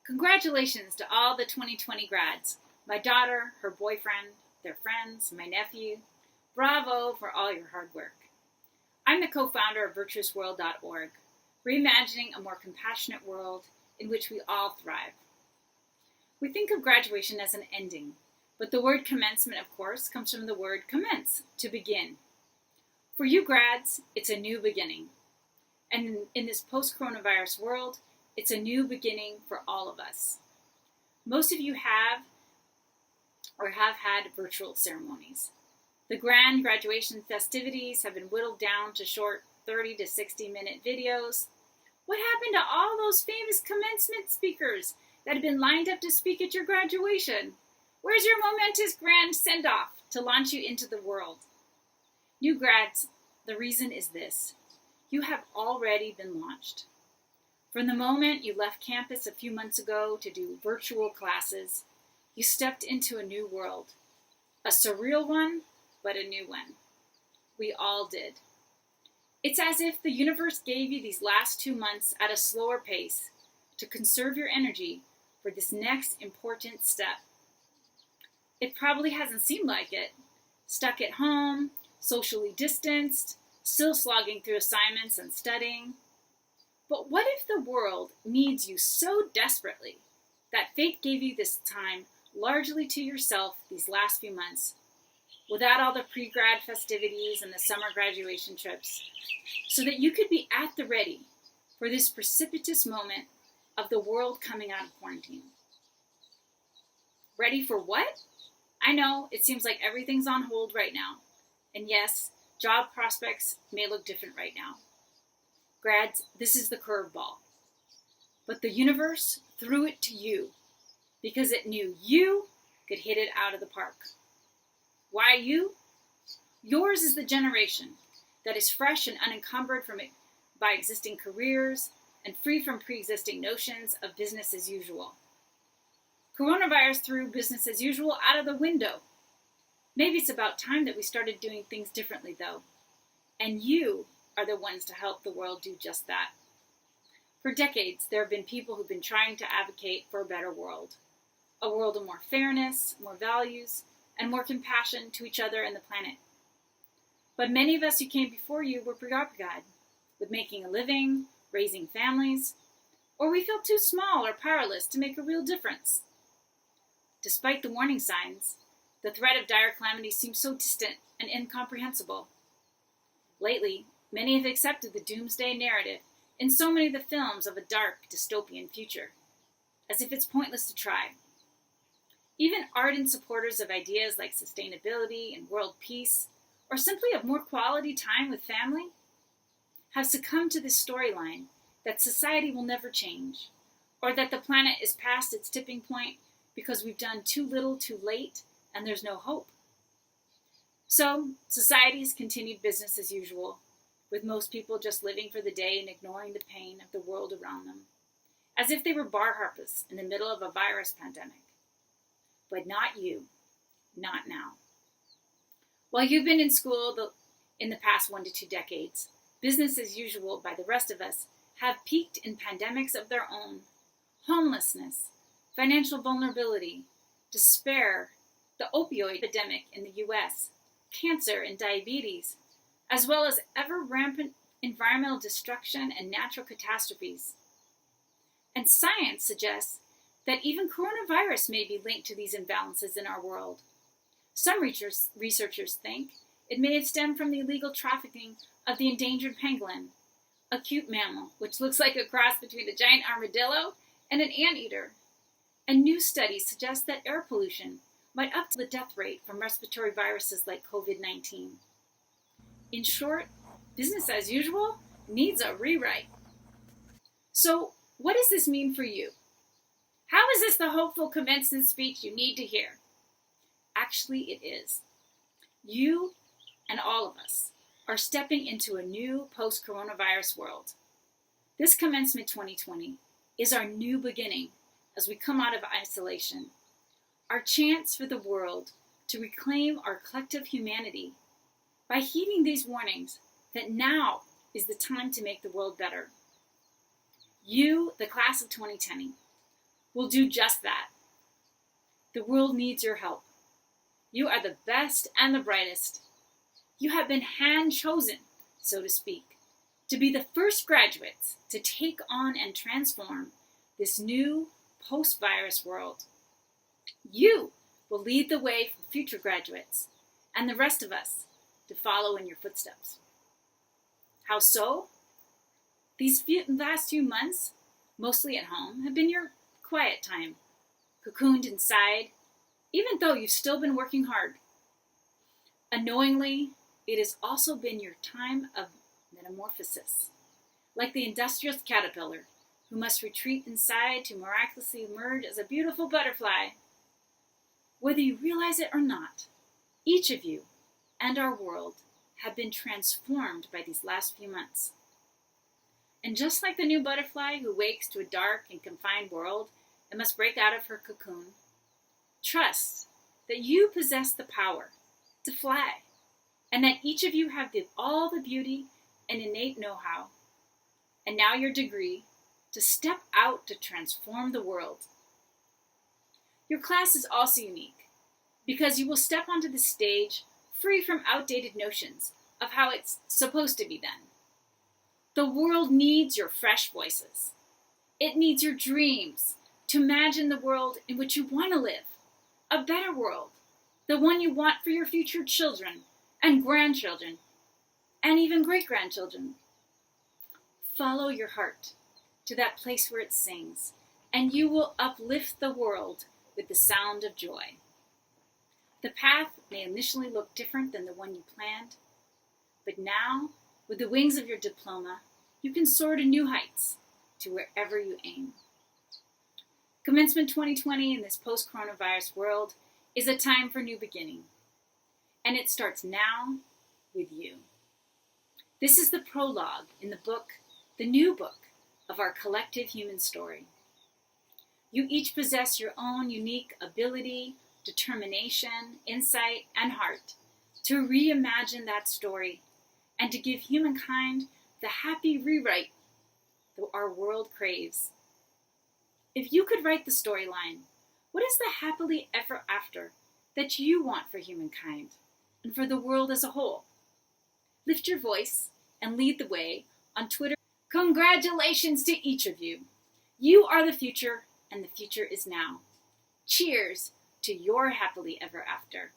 Congratulations to all the 2020 grads, my daughter, her boyfriend, their friends, my nephew. Bravo for all your hard work. I'm the co-founder of virtuousworld.org, reimagining a more compassionate world in which we all thrive. We think of graduation as an ending, but the word commencement, of course, comes from the word commence, to begin. For you grads, it's a new beginning. And in this post-coronavirus world, it's a new beginning for all of us. Most of you have had virtual ceremonies. The grand graduation festivities have been whittled down to short 30 to 60 minute videos. What happened to all those famous commencement speakers that had been lined up to speak at your graduation? Where's your momentous grand send-off to launch you into the world? New grads, the reason is this. You have already been launched. From the moment you left campus a few months ago to do virtual classes, you stepped into a new world. A surreal one, but a new one. We all did. It's as if the universe gave you these last 2 months at a slower pace to conserve your energy for this next important step. It probably hasn't seemed like it. Stuck at home, socially distanced, still slogging through assignments and studying. But what if the world needs you so desperately that fate gave you this time largely to yourself these last few months, without all the pre-grad festivities and the summer graduation trips, so that you could be at the ready for this precipitous moment of the world coming out of quarantine? Ready for what? I know, it seems like everything's on hold right now. And yes, job prospects may look different right now. Grads, this is the curveball. But the universe threw it to you because it knew you could hit it out of the park. Why you? Yours is the generation that is fresh and unencumbered by existing careers and free from pre-existing notions of business as usual. Coronavirus threw business as usual out of the window. Maybe it's about time that we started doing things differently, though. And you are the ones to help the world do just that. For decades, there have been people who've been trying to advocate for a better world. A world of more fairness, more values, and more compassion to each other and the planet. But many of us who came before you were preoccupied with making a living, raising families, or we felt too small or powerless to make a real difference. Despite the warning signs, the threat of dire calamity seems so distant and incomprehensible. Lately, many have accepted the doomsday narrative in so many of the films of a dark, dystopian future, as if it's pointless to try. Even ardent supporters of ideas like sustainability and world peace, or simply of more quality time with family, have succumbed to this storyline that society will never change, or that the planet is past its tipping point because we've done too little too late and there's no hope. So, society has continued business as usual, with most people just living for the day and ignoring the pain of the world around them, as if they were bar harpists in the middle of a virus pandemic. But not you, not now. While you've been in school in the past 1 to 2 decades, business as usual by the rest of us have peaked in pandemics of their own. Homelessness, financial vulnerability, despair, the opioid epidemic in the US, cancer and diabetes, as well as ever-rampant environmental destruction and natural catastrophes. And science suggests that even coronavirus may be linked to these imbalances in our world. Some researchers think it may have stemmed from the illegal trafficking of the endangered pangolin, a cute mammal which looks like a cross between a giant armadillo and an anteater. And new studies suggest that air pollution might up the death rate from respiratory viruses like COVID-19. In short, business as usual needs a rewrite. So, what does this mean for you? How is this the hopeful commencement speech you need to hear? Actually, it is. You and all of us are stepping into a new post-coronavirus world. This Commencement 2020 is our new beginning as we come out of isolation, our chance for the world to reclaim our collective humanity by heeding these warnings that now is the time to make the world better. You, the class of 2020, will do just that. The world needs your help. You are the best and the brightest. You have been hand-chosen, so to speak, to be the first graduates to take on and transform this new post-virus world. You will lead the way for future graduates and the rest of us to follow in your footsteps. How so? These last few months, mostly at home, have been your quiet time, cocooned inside, even though you've still been working hard. Unknowingly, it has also been your time of metamorphosis, like the industrious caterpillar who must retreat inside to miraculously emerge as a beautiful butterfly. Whether you realize it or not, each of you and our world have been transformed by these last few months. And just like the new butterfly who wakes to a dark and confined world and must break out of her cocoon, trust that you possess the power to fly, and that each of you have all the beauty and innate know-how, and now your degree, to step out to transform the world. Your class is also unique because you will step onto the stage free from outdated notions of how it's supposed to be done. The world needs your fresh voices. It needs your dreams to imagine the world in which you want to live, a better world, the one you want for your future children and grandchildren, and even great-grandchildren. Follow your heart to that place where it sings, and you will uplift the world with the sound of joy. The path may initially look different than the one you planned, but now, with the wings of your diploma, you can soar to new heights, to wherever you aim. Commencement 2020 in this post-coronavirus world is a time for new beginning, and it starts now with you. This is the prologue in the book, the new book of our collective human story. You each possess your own unique ability, determination, insight, and heart to reimagine that story and to give humankind the happy rewrite that our world craves. If you could write the storyline, what is the happily ever after that you want for humankind and for the world as a whole? Lift your voice and lead the way on Twitter. Congratulations to each of you. You are the future, and the future is now. Cheers to your happily ever after.